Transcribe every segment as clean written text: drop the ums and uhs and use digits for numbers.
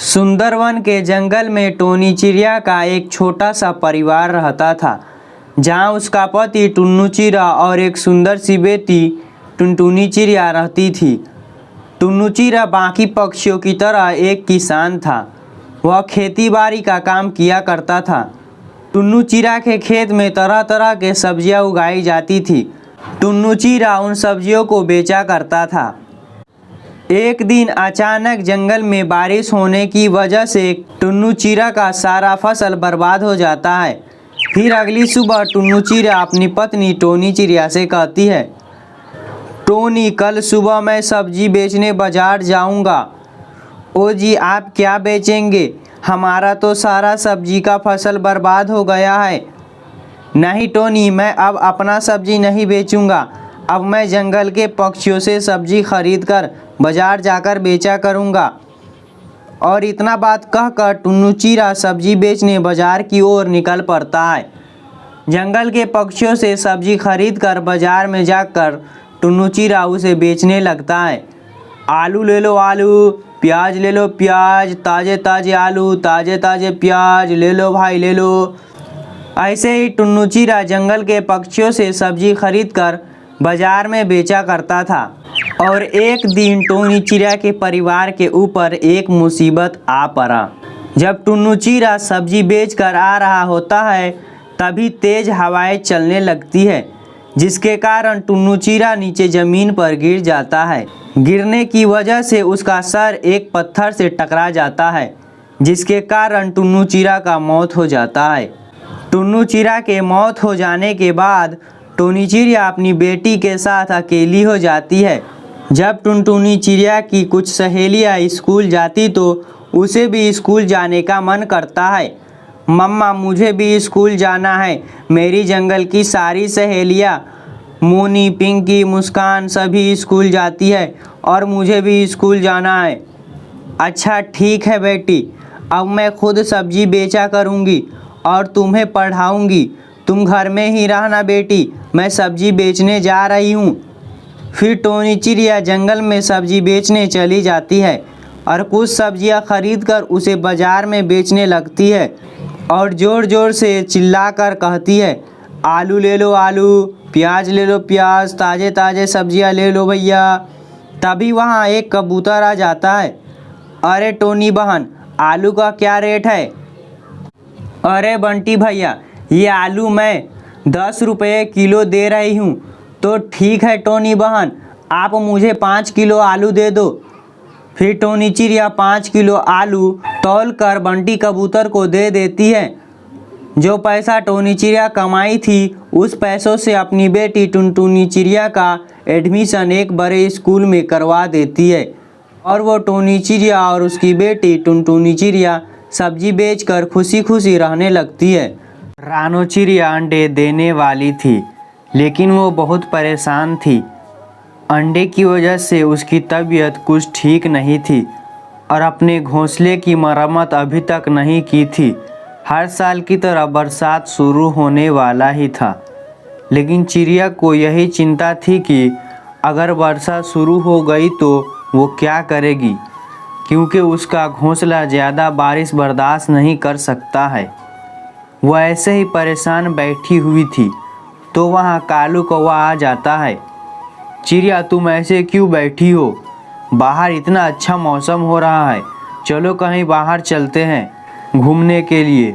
सुंदरवन के जंगल में टोनी चिड़िया का एक छोटा सा परिवार रहता था, जहाँ उसका पति टुन्नू चिड़िया और एक सुंदर सी बेटी टुनटुनी चिड़िया रहती थी। टुन्नू चिड़िया बाकी पक्षियों की तरह एक किसान था। वह खेती बाड़ी का काम किया करता था। टुन्नू चिड़िया के खेत में तरह तरह के सब्जियां उगाई जाती थी। टुन्नू चिड़िया उन सब्जियों को बेचा करता था। एक दिन अचानक जंगल में बारिश होने की वजह से टुन्नू चिड़िया का सारा फसल बर्बाद हो जाता है। फिर अगली सुबह टुन्नू चिड़िया अपनी पत्नी टोनी चिड़िया से कहती है, टोनी, कल सुबह मैं सब्जी बेचने बाजार जाऊंगा। ओ जी, आप क्या बेचेंगे? हमारा तो सारा सब्जी का फसल बर्बाद हो गया है। नहीं टोनी, मैं अब अपना सब्जी नहीं बेचूंगा। अब मैं जंगल के पक्षियों से सब्जी खरीद कर बाजार जाकर बेचा करूंगा। और इतना बात कहकर टुन्नू चिड़िया सब्जी बेचने बाजार की ओर निकल पड़ता है। जंगल के पक्षियों से सब्जी खरीद कर बाजार में जाकर टुन्नू चिड़िया उसे बेचने लगता है। आलू ले लो आलू, प्याज ले लो प्याज, ताज़े ताज़े आलू, ताज़े ताज़े प्याज, ले लो भाई ले लो। ऐसे ही टुन्नू चिड़िया जंगल के पक्षियों से सब्जी खरीद कर बाजार में बेचा करता था। और एक दिन टोनी चिड़िया के परिवार के ऊपर एक मुसीबत आ पड़ा। जब टुन्नू चिड़िया सब्जी बेचकर आ रहा होता है, तभी तेज हवाएं चलने लगती है, जिसके कारण टुन्नू चिड़िया नीचे ज़मीन पर गिर जाता है। गिरने की वजह से उसका सर एक पत्थर से टकरा जाता है, जिसके कारण टुन्नू चिड़िया का मौत हो जाता है। टुन्नू चिड़िया के मौत हो जाने के बाद टोनी चिड़िया अपनी बेटी के साथ अकेली हो जाती है। जब टुनटुनी चिड़िया की कुछ सहेलियाँ स्कूल जाती तो उसे भी स्कूल जाने का मन करता है। मम्मा, मुझे भी स्कूल जाना है। मेरी जंगल की सारी सहेलियाँ मोनी, पिंकी, मुस्कान सभी स्कूल जाती है और मुझे भी स्कूल जाना है। अच्छा ठीक है बेटी, अब मैं खुद सब्जी बेचा करूँगी और तुम्हें पढ़ाऊँगी। तुम घर में ही रहना बेटी, मैं सब्जी बेचने जा रही हूँ। फिर टोनी चिड़िया जंगल में सब्जी बेचने चली जाती है और कुछ सब्जियाँ खरीद कर उसे बाजार में बेचने लगती है और ज़ोर ज़ोर से चिल्लाकर कहती है, आलू ले लो आलू, प्याज ले लो प्याज, ताज़े ताज़े सब्जियाँ ले लो भैया। तभी वहाँ एक कबूतर आ जाता है। अरे टोनी बहन, आलू का क्या रेट है? अरे बंटी भैया, ये आलू मैं 10 रुपये किलो दे रही हूँ। तो ठीक है टोनी बहन, आप मुझे 5 किलो आलू दे दो। फिर टोनी चिड़िया 5 किलो आलू तौल कर बंटी कबूतर को दे देती है। जो पैसा टोनी चिड़िया कमाई थी, उस पैसों से अपनी बेटी टुनटुनी चिड़िया का एडमिशन एक बड़े स्कूल में करवा देती है और वो टोनी चिड़िया और उसकी बेटी टुनटुनी चिड़िया सब्जी बेचकर खुशी खुशी रहने लगती है। रानो चिड़िया अंडे देने वाली थी, लेकिन वो बहुत परेशान थी। अंडे की वजह से उसकी तबीयत कुछ ठीक नहीं थी और अपने घोंसले की मरम्मत अभी तक नहीं की थी। हर साल की तरह बरसात शुरू होने वाला ही था, लेकिन चिड़िया को यही चिंता थी कि अगर वर्षा शुरू हो गई तो वो क्या करेगी, क्योंकि उसका घोंसला ज़्यादा बारिश बर्दाश्त नहीं कर सकता है। वो ऐसे ही परेशान बैठी हुई थी तो वहाँ कालू कौवा आ जाता है। चिड़िया, तुम ऐसे क्यों बैठी हो? बाहर इतना अच्छा मौसम हो रहा है, चलो कहीं बाहर चलते हैं घूमने के लिए।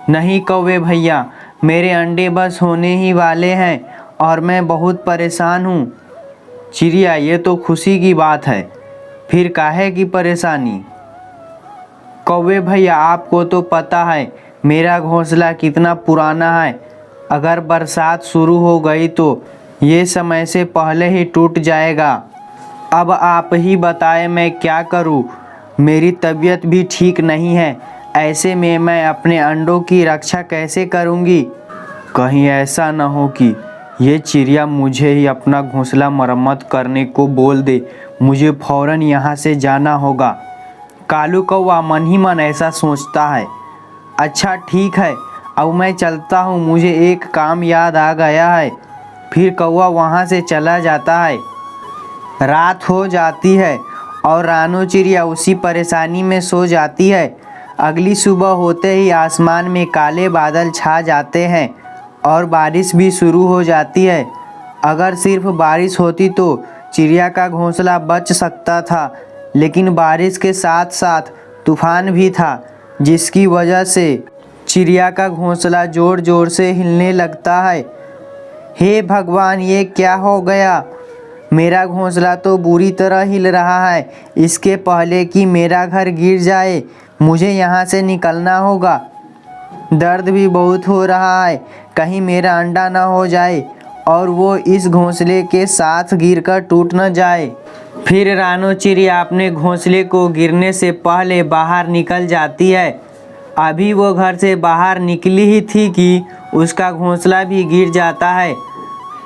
नहीं कौवे भैया, मेरे अंडे बस होने ही वाले हैं और मैं बहुत परेशान हूँ। चिड़िया, ये तो खुशी की बात है, फिर काहे की परेशानी? कौवे भैया, आपको तो पता है मेरा घोंसला कितना पुराना है। अगर बरसात शुरू हो गई तो ये समय से पहले ही टूट जाएगा। अब आप ही बताएं मैं क्या करूं? मेरी तबीयत भी ठीक नहीं है, ऐसे में मैं अपने अंडों की रक्षा कैसे करूंगी? कहीं ऐसा न हो कि ये चिड़िया मुझे ही अपना घोंसला मरम्मत करने को बोल दे। मुझे फ़ौरन यहाँ से जाना होगा। कालू कौवा मन ही मन ऐसा सोचता है। अच्छा ठीक है, अब मैं चलता हूँ, मुझे एक काम याद आ गया है। फिर कौवा वहाँ से चला जाता है। रात हो जाती है और रानो चिड़िया उसी परेशानी में सो जाती है। अगली सुबह होते ही आसमान में काले बादल छा जाते हैं और बारिश भी शुरू हो जाती है। अगर सिर्फ बारिश होती तो चिड़िया का घोंसला बच सकता था, लेकिन बारिश के साथ साथ तूफान भी था, जिसकी वजह से चिड़िया का घोंसला ज़ोर ज़ोर से हिलने लगता है। हे भगवान, ये क्या हो गया? मेरा घोंसला तो बुरी तरह हिल रहा है। इसके पहले कि मेरा घर गिर जाए, मुझे यहाँ से निकलना होगा। दर्द भी बहुत हो रहा है, कहीं मेरा अंडा ना हो जाए और वो इस घोंसले के साथ गिरकर टूट न जाए। फिर रानो चिड़िया अपने घोंसले को गिरने से पहले बाहर निकल जाती है। अभी वो घर से बाहर निकली ही थी कि उसका घोंसला भी गिर जाता है।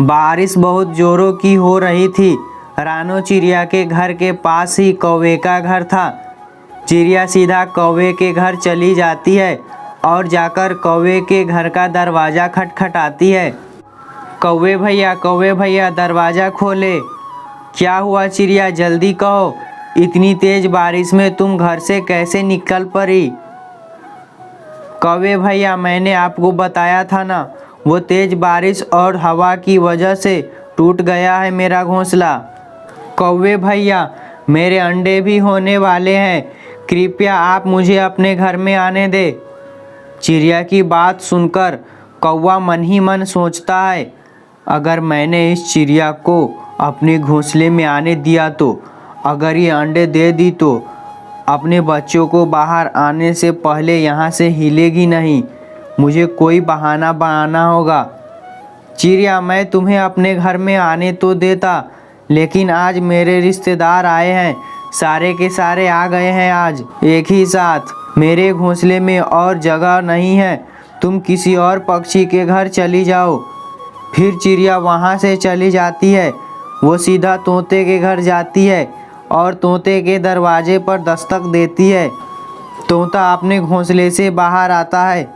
बारिश बहुत ज़ोरों की हो रही थी। रानो चिड़िया के घर के पास ही कौवे का घर था। चिड़िया सीधा कौवे के घर चली जाती है और जाकर कौवे के घर का दरवाज़ा खटखटाती है। कौवे भैया दरवाज़ा खोले। क्या हुआ चिड़िया, जल्दी कहो, इतनी तेज़ बारिश में तुम घर से कैसे निकल पड़ी? कौवे भैया, मैंने आपको बताया था ना, वो तेज़ बारिश और हवा की वजह से टूट गया है मेरा घोंसला। कौवे भैया, मेरे अंडे भी होने वाले हैं, कृपया आप मुझे अपने घर में आने दें। चिड़िया की बात सुनकर कौवा मन ही मन सोचता है, अगर मैंने इस चिड़िया को अपने घोंसले में आने दिया तो अगर ये अंडे दे दी तो अपने बच्चों को बाहर आने से पहले यहाँ से हिलेगी नहीं। मुझे कोई बहाना बनाना होगा। चिड़िया, मैं तुम्हें अपने घर में आने तो देता, लेकिन आज मेरे रिश्तेदार आए हैं, सारे के सारे आ गए हैं आज एक ही साथ। मेरे घोंसले में और जगह नहीं है, तुम किसी और पक्षी के घर चली जाओ। फिर चिड़िया वहाँ से चली जाती है। वो सीधा तोते के घर जाती है और तोते के दरवाजे पर दस्तक देती है। तोता अपने घोंसले से बाहर आता है।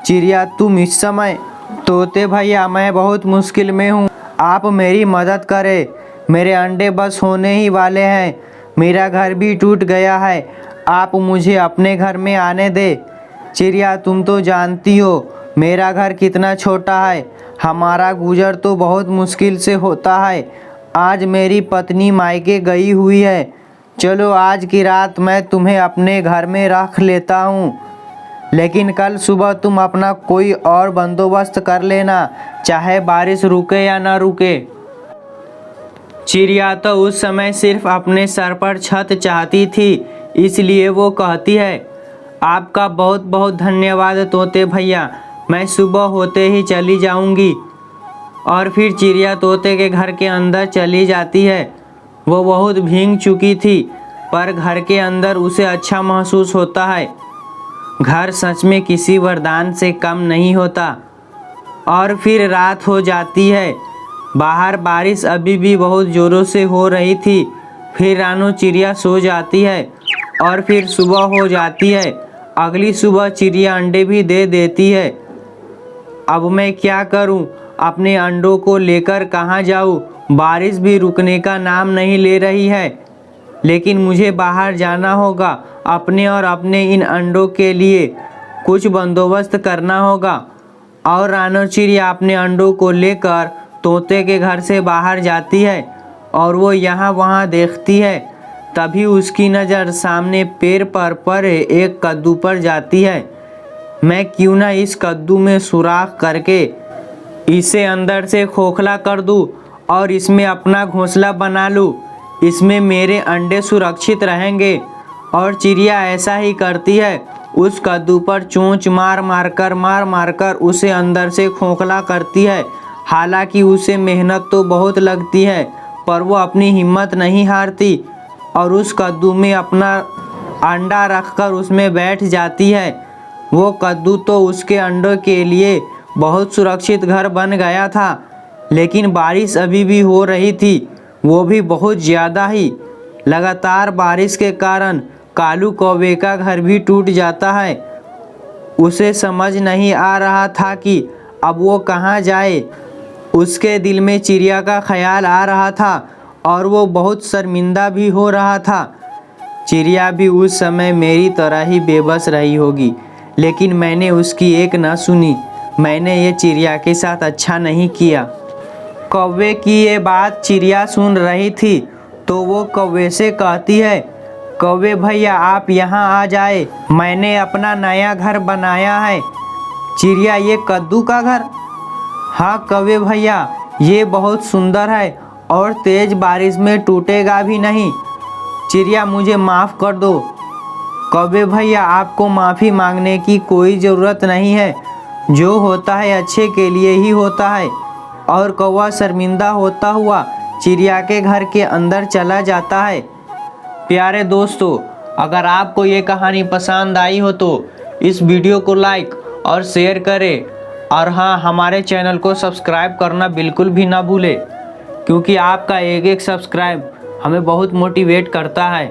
चिड़िया, तुम इस समय? तोते भैया, मैं बहुत मुश्किल में हूँ, आप मेरी मदद करें। मेरे अंडे बस होने ही वाले हैं, मेरा घर भी टूट गया है, आप मुझे अपने घर में आने दे। चिड़िया, तुम तो जानती हो मेरा घर कितना छोटा है, हमारा गुजर तो बहुत मुश्किल से होता है। आज मेरी पत्नी मायके गई हुई है, चलो आज की रात मैं तुम्हें अपने घर में रख लेता हूँ, लेकिन कल सुबह तुम अपना कोई और बंदोबस्त कर लेना, चाहे बारिश रुके या ना रुके। चिड़िया तो उस समय सिर्फ अपने सर पर छत चाहती थी, इसलिए वो कहती है, आपका बहुत बहुत धन्यवाद तोते भैया, मैं सुबह होते ही चली जाऊंगी। और फिर चिड़िया तोते के घर के अंदर चली जाती है। वो बहुत भीग चुकी थी, पर घर के अंदर उसे अच्छा महसूस होता है। घर सच में किसी वरदान से कम नहीं होता। और फिर रात हो जाती है। बाहर बारिश अभी भी बहुत ज़ोरों से हो रही थी। फिर रानो चिड़िया सो जाती है और फिर सुबह हो जाती है। अगली सुबह चिड़िया अंडे भी दे देती है। अब मैं क्या करूं? अपने अंडों को लेकर कहाँ जाऊं? बारिश भी रुकने का नाम नहीं ले रही है, लेकिन मुझे बाहर जाना होगा। अपने और अपने इन अंडों के लिए कुछ बंदोबस्त करना होगा। और रानो चिड़िया अपने अंडों को लेकर तोते के घर से बाहर जाती है और वो यहाँ वहाँ देखती है। तभी उसकी नज़र सामने पेड़ पर पड़े एक कद्दू पर जाती है। मैं क्यों ना इस कद्दू में सुराख करके इसे अंदर से खोखला कर दूं और इसमें अपना घोंसला बना लूं। इसमें मेरे अंडे सुरक्षित रहेंगे। और चिड़िया ऐसा ही करती है। उस कद्दू पर चोंच मार मार कर उसे अंदर से खोखला करती है। हालांकि उसे मेहनत तो बहुत लगती है, पर वो अपनी हिम्मत नहीं हारती और उस कद्दू में अपना अंडा रखकर उसमें बैठ जाती है। वो कद्दू तो उसके अंडों के लिए बहुत सुरक्षित घर बन गया था, लेकिन बारिश अभी भी हो रही थी, वो भी बहुत ज़्यादा ही। लगातार बारिश के कारण कालू कौवे का घर भी टूट जाता है। उसे समझ नहीं आ रहा था कि अब वो कहाँ जाए। उसके दिल में चिड़िया का ख्याल आ रहा था और वो बहुत शर्मिंदा भी हो रहा था। चिड़िया भी उस समय मेरी तरह ही बेबस रही होगी, लेकिन मैंने उसकी एक न सुनी। मैंने ये चिड़िया के साथ अच्छा नहीं किया। कौवे की ये बात चिड़िया सुन रही थी तो वो कौवे से कहती है, कौवे भैया आप यहाँ आ जाए, मैंने अपना नया घर बनाया है। चिड़िया, ये कद्दू का घर? हाँ कौवे भैया, ये बहुत सुंदर है और तेज बारिश में टूटेगा भी नहीं। चिड़िया, मुझे माफ़ कर दो। कौवे भैया, आपको माफ़ी मांगने की कोई ज़रूरत नहीं है। जो होता है अच्छे के लिए ही होता है। और कौवा शर्मिंदा होता हुआ चिड़िया के घर के अंदर चला जाता है। प्यारे दोस्तों, अगर आपको ये कहानी पसंद आई हो तो इस वीडियो को लाइक और शेयर करें, और हाँ, हमारे चैनल को सब्सक्राइब करना बिल्कुल भी ना भूलें, क्योंकि आपका एक एक सब्सक्राइब हमें बहुत मोटिवेट करता है।